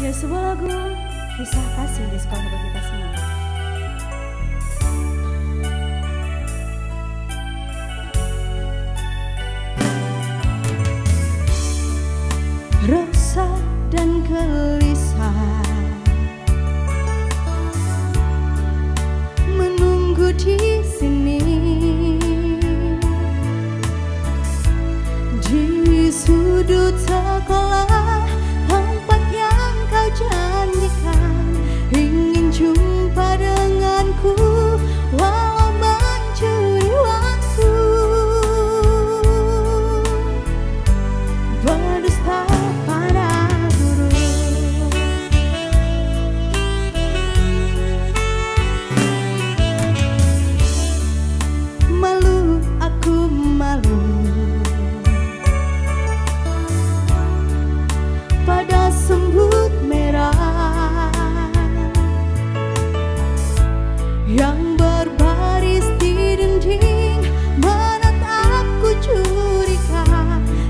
Sebuah lagu kisah kasih di sekolah bagi kita semua. Resah dan gelisah menunggu di sini, di sudut sekolah tempat yang kau janjikan, ingin jumpa denganku walau mencuri waktu. Berdusta pada guru, malu aku malu pada semut merah yang berbaris di dinding, menatapku curiga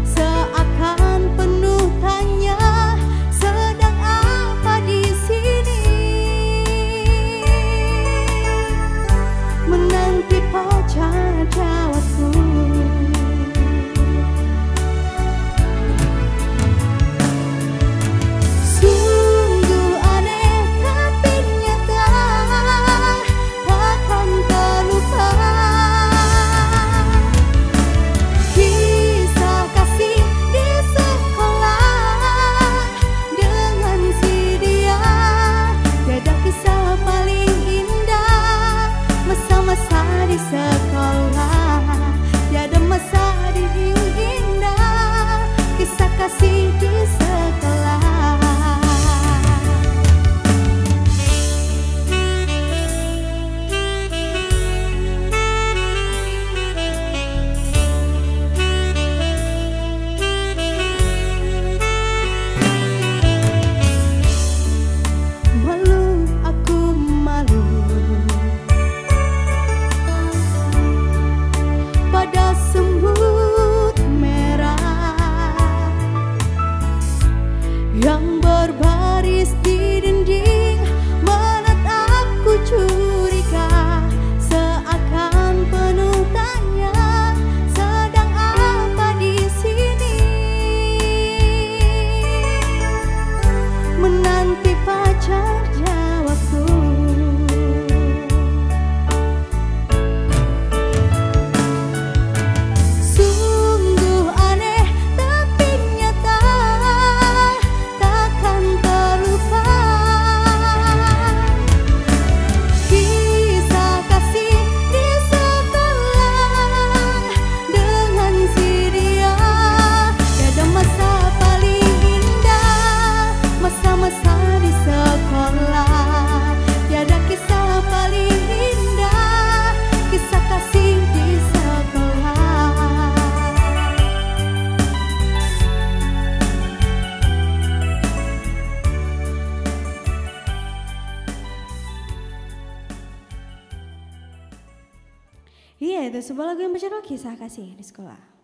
seakan penuh tanya, sedang apa di sini? Menanti pacar jawabku. Di sekolah tiada masa indah, kisah kasih di sekolah. Malu aku malu pada semut merah yang berbaris di dinding, menatapku curiga seakan penuh tanya, sedang apa di sini? Menanti pacar jawabku. Iya, itu sebuah lagu yang berjudul Kisah Kasih di Sekolah.